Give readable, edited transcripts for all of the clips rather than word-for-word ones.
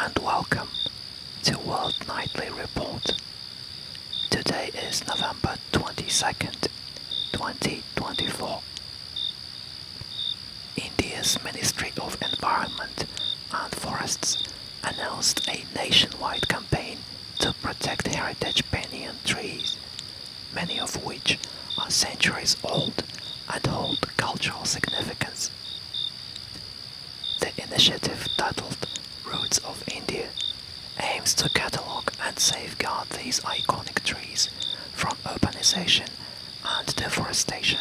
and welcome to World Nightly Report. Today is November 22nd, 2024. India's Ministry of Environment and Forests announced a nationwide campaign to protect heritage banyan trees, many of which are centuries old and hold cultural significance. The initiative, titled Roots of India, aims to catalogue and safeguard these iconic trees from urbanization and deforestation.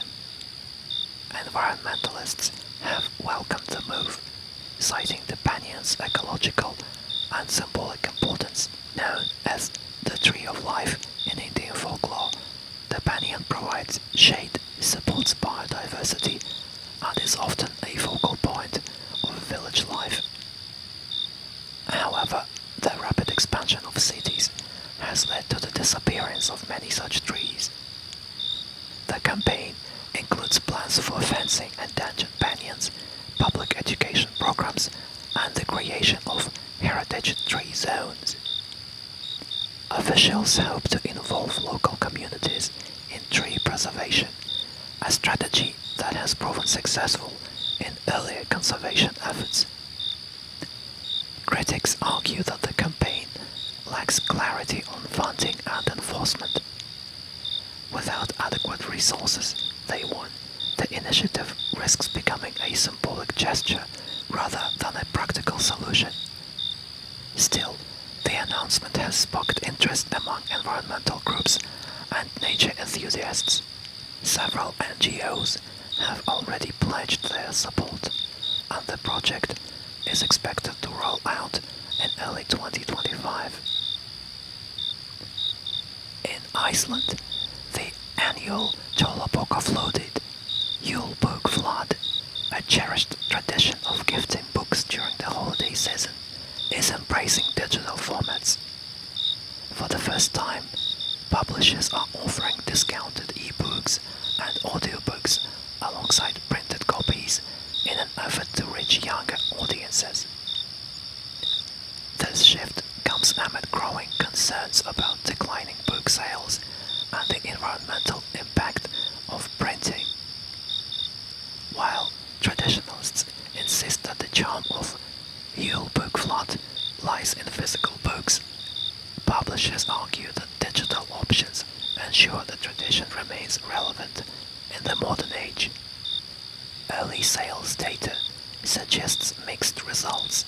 Environmentalists have welcomed the move, citing the banyan's ecological and symbolic importance. Known as the Tree of Life in Indian folklore, the banyan provides shade, supports biodiversity, and is often a focal point of village life. However, the rapid expansion of cities has led to the disappearance of many such trees. The campaign includes plans for fencing endangered banyans, public education programs, and the creation of heritage tree zones. Officials hope to involve local communities in tree preservation, a strategy that has proven successful in earlier conservation efforts. Critics argue that the campaign lacks clarity on funding and enforcement. Without adequate resources, they warn, the initiative risks becoming a symbolic gesture rather than a practical solution. Still, the announcement has sparked interest among environmental groups and nature enthusiasts. Several NGOs have already pledged their support, and the project is expected to roll out in early 2025. In Iceland, the annual Jólabóka flooded Yule Book Flood, a cherished tradition of gifting books during the holiday season, is embracing digital formats. For the first time, publishers are offering discounted ebooks and audiobooks alongside printed copies in an effort to reach younger audiences. This shift comes amid growing concerns about declining book sales and the environmental impact of printing. While traditionalists insist that the charm of Yule Book Flood lies in physical books, publishers argue that digital options ensure the tradition remains relevant in the modern age. Early sales data suggests mixed results.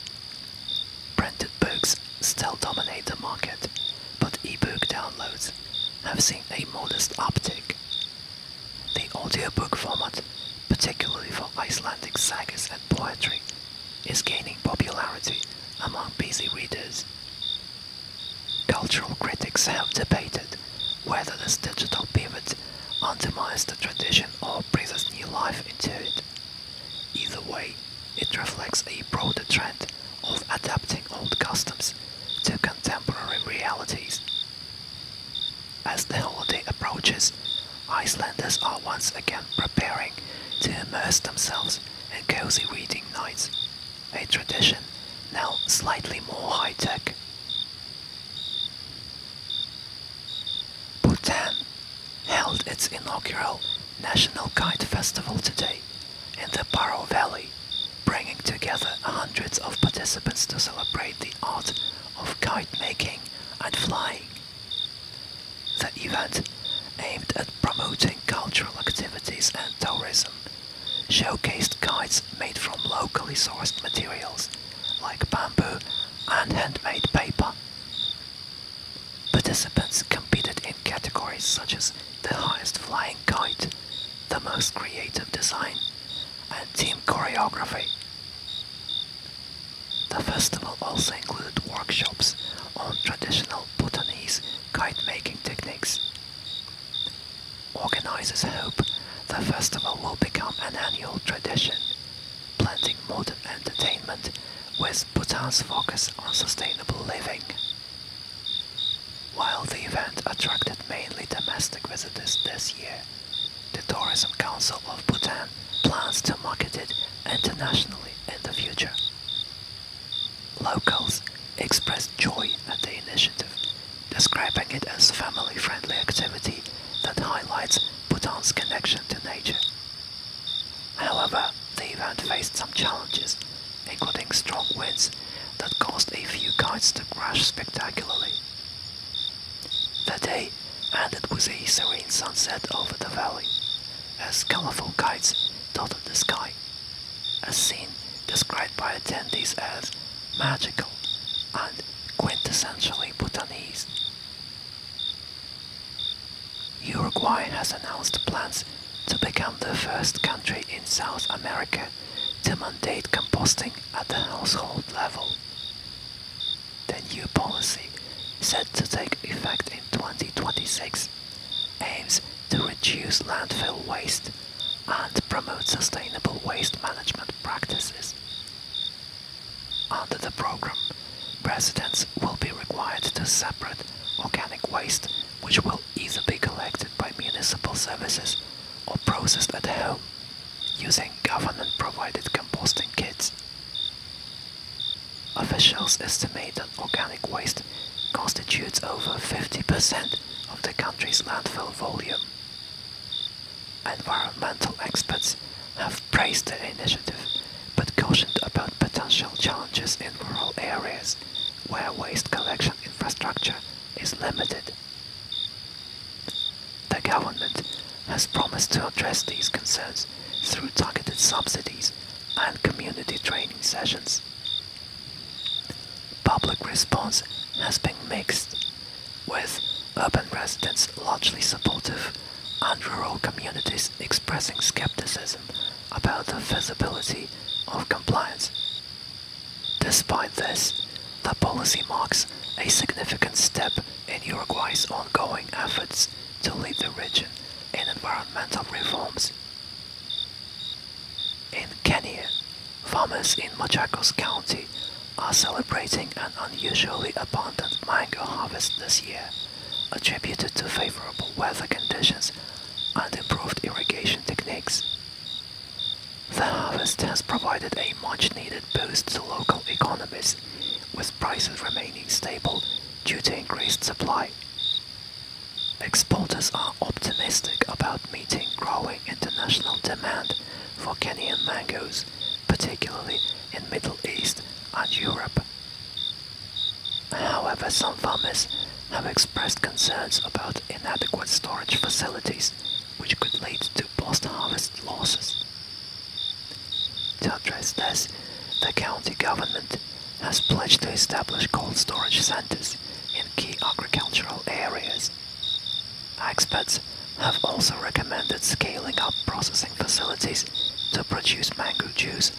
Printed books still dominate the market, but ebook downloads have seen a modest uptick. The audiobook format, particularly for Icelandic sagas and poetry, is gaining popularity among busy readers. Cultural critics have debated whether this digital pivot undermines the tradition or breathes new life into it. Either way, it reflects a broader trend of adapting old customs to contemporary realities. As the holiday approaches, Icelanders are once again preparing to immerse themselves in cozy reading nights, a tradition now slightly more high-tech. Bhutan held its inaugural National Kite Festival today in the Paro Valley, bringing together hundreds of participants to celebrate the art of kite making and flying. The event, aimed at promoting cultural activities and tourism, showcased kites made from locally sourced materials like bamboo and handmade paper. Participants competed in categories such as the highest flying kite, the most creative design, and team choreography. The festival also included workshops on traditional Bhutanese kite-making techniques. Organizers hope the festival will become an annual tradition, blending modern entertainment with Bhutan's focus on sustainable living. While the event attracted mainly domestic visitors this year, the Tourism Council of Bhutan plans to market it internationally in the future. Locals expressed joy at the initiative, describing it as a family-friendly activity that highlights Bhutan's connection to nature. However, the event faced some challenges, including strong winds that caused a few kites to crash spectacularly. The day ended with a serene sunset over the valley, as colorful kites dotted the sky, a scene described by attendees as magical and quintessentially Bhutanese. Uruguay has announced plans to become the first country in South America to mandate composting at the household level. The new policy, set to take effect in 2026, aims to reduce landfill waste and promote sustainable waste management practices. Under the program, residents will be required to separate organic waste, which will either be collected by municipal services or processed at home using government-provided composting kits. Officials estimate that organic waste constitutes over 50% of the country's landfill volume. Environmental experts have praised the initiative, but cautioned about potential challenges in rural areas where waste collection infrastructure is limited. The government has promised to address these concerns through targeted subsidies and community training sessions. Public response has been mixed, with urban residents largely supportive and rural communities expressing skepticism about the feasibility of compliance. Despite this, the policy marks a significant step in Uruguay's ongoing efforts to lead the region in environmental reforms. In Kenya, farmers in Machakos County are celebrating an unusually abundant mango harvest this year, attributed to favorable weather conditions and improved irrigation techniques. The harvest has provided a much-needed boost to local economies, with prices remaining stable due to increased supply. Exporters are optimistic about meeting growing international demand for Kenyan mangoes, particularly in Middle East and Europe. However, some farmers have expressed concerns about inadequate storage facilities, which could lead to post-harvest losses. To address this, the county government has pledged to establish cold storage centers in key agricultural areas. Experts have also recommended scaling up processing facilities to produce mango juice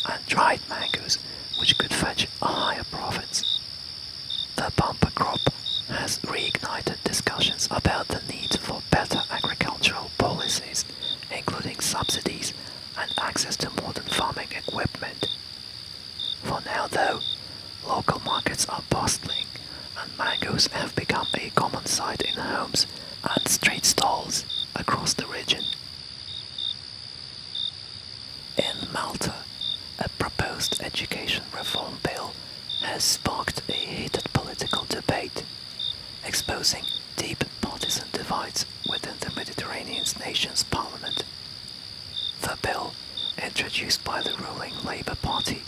and dried mangoes, which could fetch higher profits. The bumper crop has reignited discussions about the need for better agricultural policies, including subsidies and access to modern farming equipment. For now, though, local markets are bustling, and mangoes have become a common sight in homes and street stalls across the region. In Malta, a proposed education reform bill has sparked a heated political debate, exposing deep partisan divides within the Mediterranean nation's parliament. The bill, introduced by the ruling Labour Party,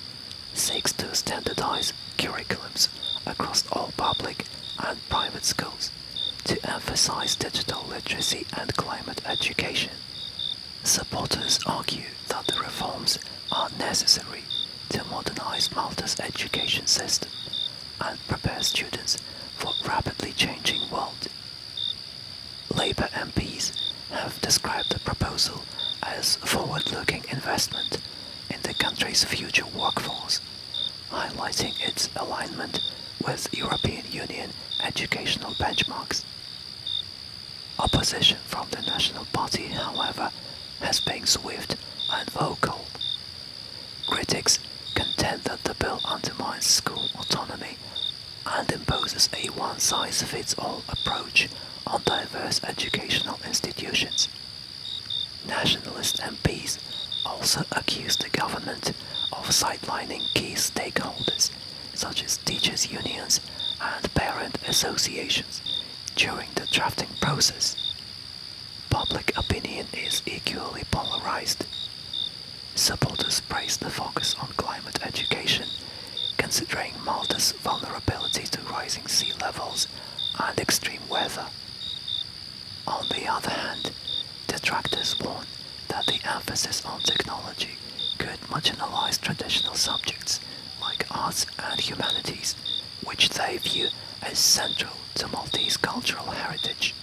seeks to standardize curriculums across all public and private schools to emphasize digital literacy and climate education. Supporters argue that the reforms are necessary to modernize Malta's education system and prepare students for a rapidly changing world. Labour MPs have described the proposal as forward-looking investment in the country's future workforce, highlighting its alignment with European Union educational benchmarks. Opposition from the National Party, however, has been swift and vocal. Critics contend that the bill undermines school autonomy and imposes a one-size-fits-all approach on diverse educational institutions. Nationalist MPs also accuse the government of sidelining key stakeholders, such as teachers' unions and parent associations, during the drafting process. Public opinion is equally polarized. Supporters praise the focus on climate education, considering Malta's vulnerability to rising sea levels and extreme weather. On the other hand, detractors warn that the emphasis on technology could marginalize traditional subjects like arts and humanities, which they view as central to Maltese cultural heritage.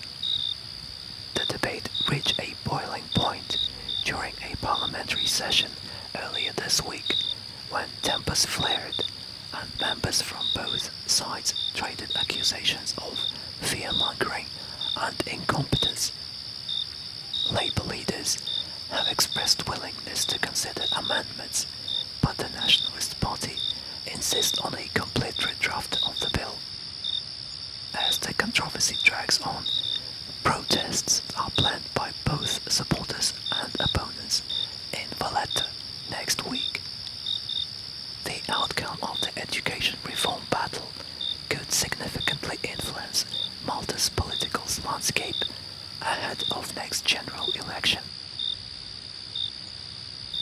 The debate reached a boiling point during a parliamentary session earlier this week when tempers flared and members from both sides traded accusations of fear-mongering and incompetence. Labour leaders have expressed willingness to consider amendments, but the Nationalist Party insists on a complete redraft of the bill. As the controversy drags on, protests are planned by both supporters and opponents in Valletta next week. The outcome of the education reform battle could significantly influence Malta's political landscape ahead of next general election.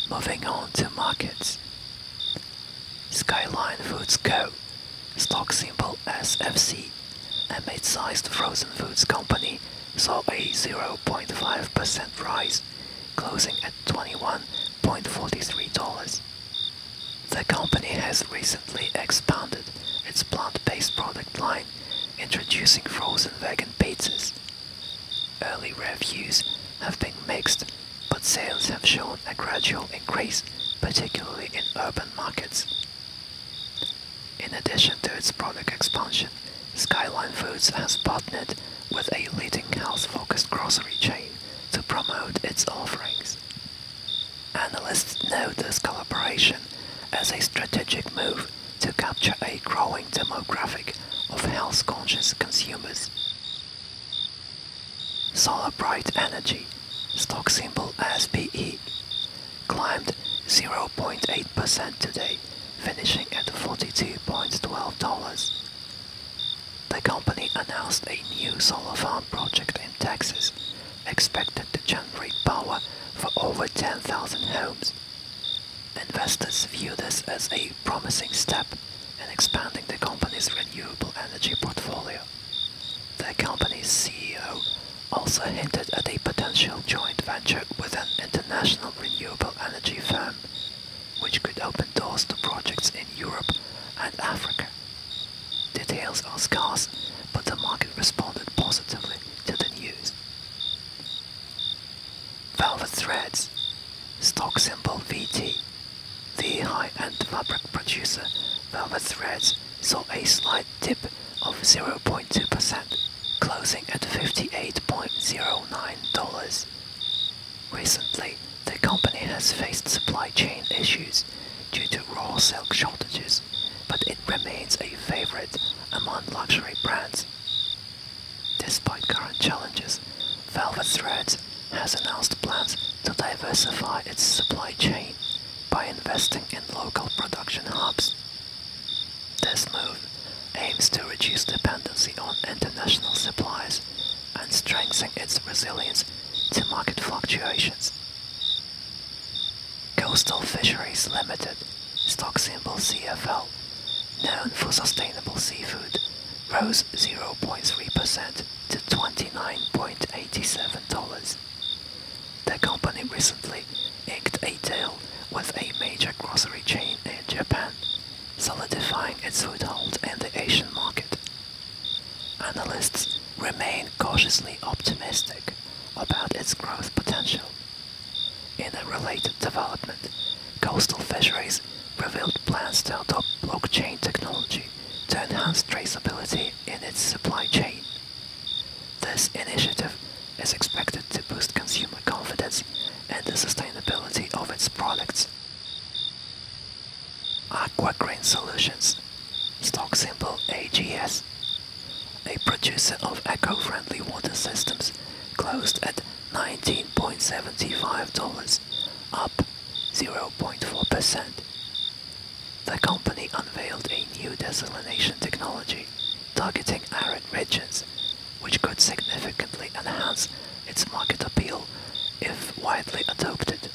Moving on to markets. Skyline Foods Co., stock symbol SFC, a mid-sized frozen foods company, saw a 0.5% rise, closing at $21.43. The company has recently expanded its plant-based product line, introducing frozen vegan pizzas. Early reviews have been mixed, but sales have shown a gradual increase, particularly in urban markets. In addition to its product expansion, Skyline Foods has partnered with a leading health-focused grocery chain to promote its offerings. Analysts note this collaboration as a strategic move to capture a growing demographic of health-conscious consumers. Solar Bright Energy, stock symbol SPE, climbed 0.8% today, finishing at $42.12. The company announced a new solar farm project in Texas, expected to generate power for over 10,000 homes. Investors view this as a promising step in expanding the company's renewable energy portfolio. The company's CEO also hinted at a potential joint venture with an international renewable energy firm, which could open doors to projects in Europe and Africa. Details are scarce, but the market responded positively to the news. Velvet Threads, stock symbol VT. The high-end fabric producer Velvet Threads saw a slight dip of 0.2%, closing at $58.09. Recently, the company has faced supply chain issues due to raw silk shortages, but it remains a favorite among luxury brands. Despite current challenges, Velvet Threads has announced plans to diversify its supply chain by investing in local production hubs. This move aims to reduce dependency on international suppliers and strengthen its resilience to market fluctuations. Coastal Fisheries Limited, stock symbol CFL, known for sustainable seafood, rose 0.3% to $29.87. The company recently inked a deal with a major grocery chain in Japan, solidifying its foothold in the Asian market. Analysts remain cautiously optimistic about its growth potential. In a related development, Coastal Fisheries revealed plans to adopt blockchain technology to enhance traceability in its supply chain. This initiative is expected to boost consumer confidence and the sustainability of its products. Aqua Green Solutions, stock symbol AGS, a producer of eco-friendly water systems, closed at $19.75, up 0.4%. The company unveiled a new desalination technology targeting arid regions, which could significantly enhance its market appeal if widely adopted.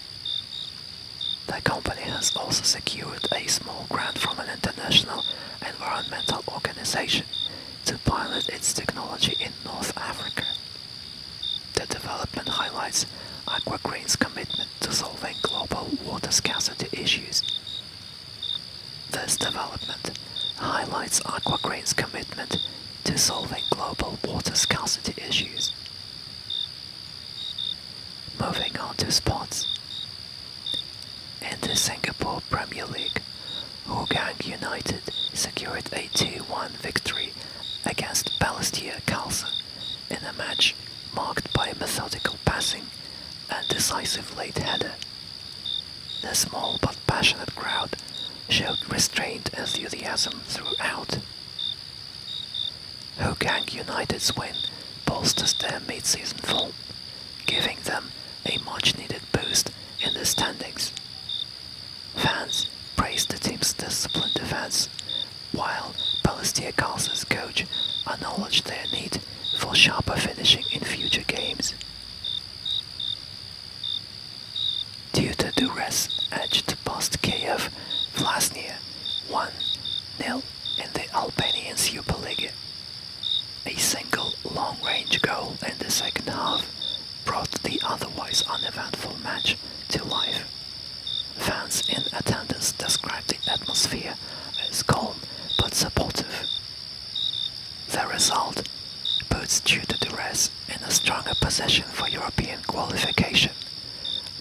The company has also secured a small grant from an international environmental organization to pilot its technology in North Africa. The development highlights AquaGreen's commitment to solving global water scarcity issues. This development highlights AquaGreen's commitment to solving global water scarcity issues. Moving on to sports. In the Singapore Premier League, Hougang United secured a 2-1 victory against Balestier Khalsa in a match marked by methodical passing and decisive late header. The small but passionate crowd showed restrained enthusiasm throughout. Hougang United's win bolsters their mid-season form, giving them a much-needed boost in the standings. Fans praised the team's disciplined defense, while Balestier Khalsa's coach acknowledged their need for sharper finishing in future games. Due to duress edged past Kiev, Vlasnia 1-0 in the Albanian Superliga. A single long-range goal in the second half brought the otherwise uneventful match to life. Fans in attendance described the atmosphere as calm but supportive. The result puts due to duress in a stronger position for European qualification,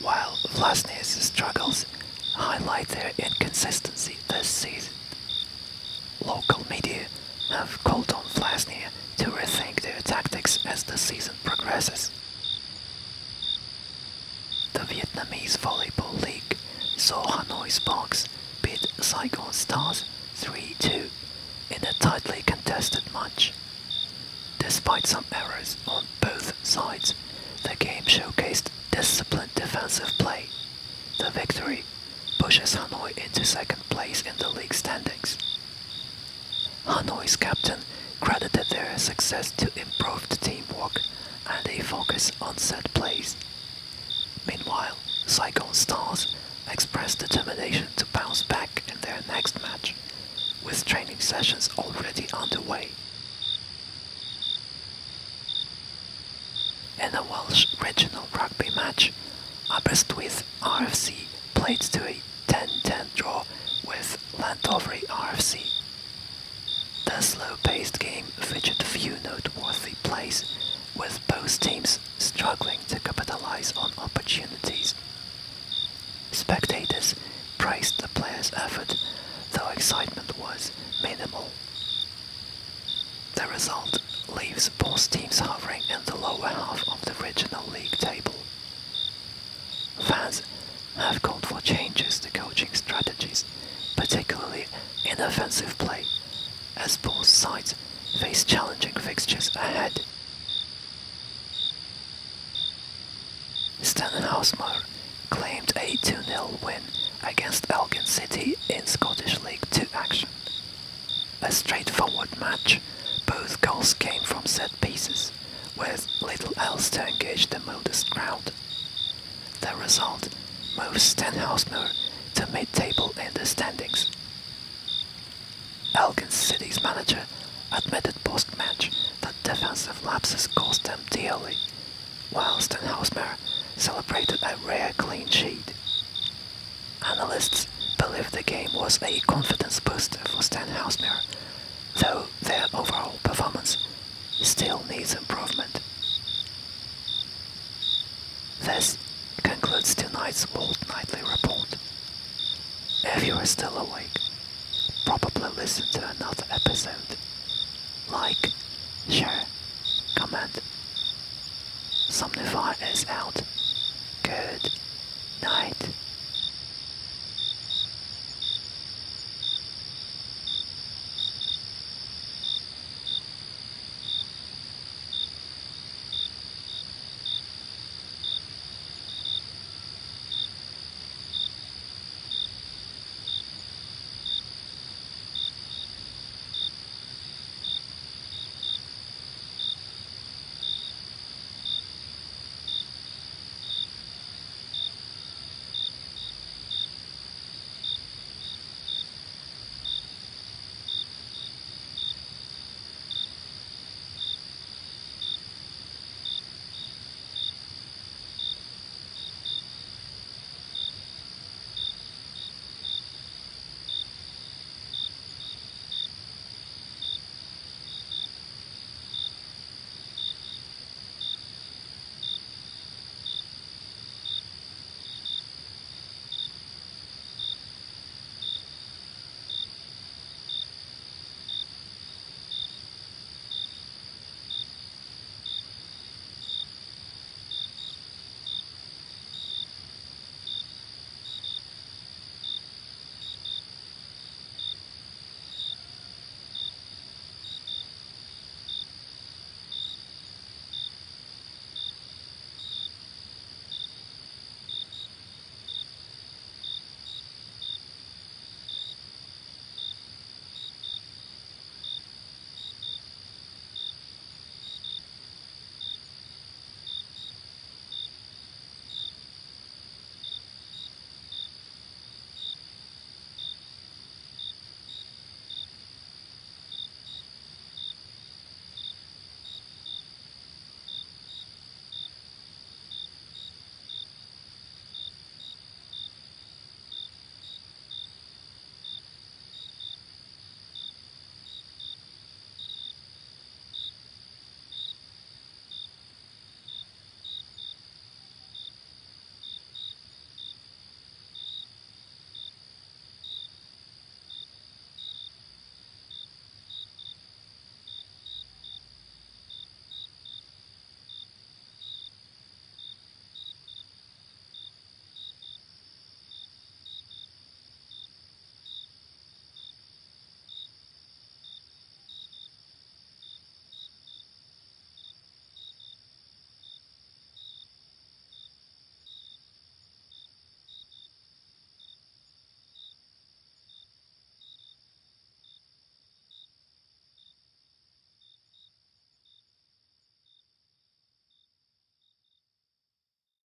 while Vlasnia's struggles highlight their inconsistency this season. Local media have called on Vlasnia to rethink their tactics as the season progresses. The Vietnamese Volleyball League saw Hanoi Sparks beat Saigon Stars 3-2 in a tightly contested match. Despite some errors on both sides, the game showcased disciplined defensive play. The victory pushes Hanoi into second place in the league standings. Hanoi's captain credited their success to improved teamwork and a focus on set plays. Meanwhile, Saigon Stars expressed determination to bounce back in their next match, with training sessions already underway. In a Welsh regional rugby match, Aberystwyth RFC played to a 10-10 draw with Llandovery RFC. The slow-paced game featured few noteworthy plays, with both teams struggling to capitalize on opportunities. Spectators praised the players' effort, though excitement was minimal. The result leaves both teams hovering in the lower half of the regional league table. Fans have called for changes to coaching strategies, particularly in offensive play, as both sides face challenging fixtures ahead. Stenhousemuir claimed a 2-0 win against Elgin City in Scottish League 2 action. A straightforward match, both goals came from set pieces, with little else to engage the modest crowd. The result moves Stenhousemuir to mid-table in the standings. Elgin City's manager admitted post-match that defensive lapses cost them dearly, while Stenhousemuir celebrated a rare clean sheet. Analysts believe the game was a confidence booster for Stenhousemuir, though their overall performance still needs improvement. This concludes tonight's World Nightly Report. If you are still awake, probably listen to another episode. Like, share, comment. Somnify is out. Good night.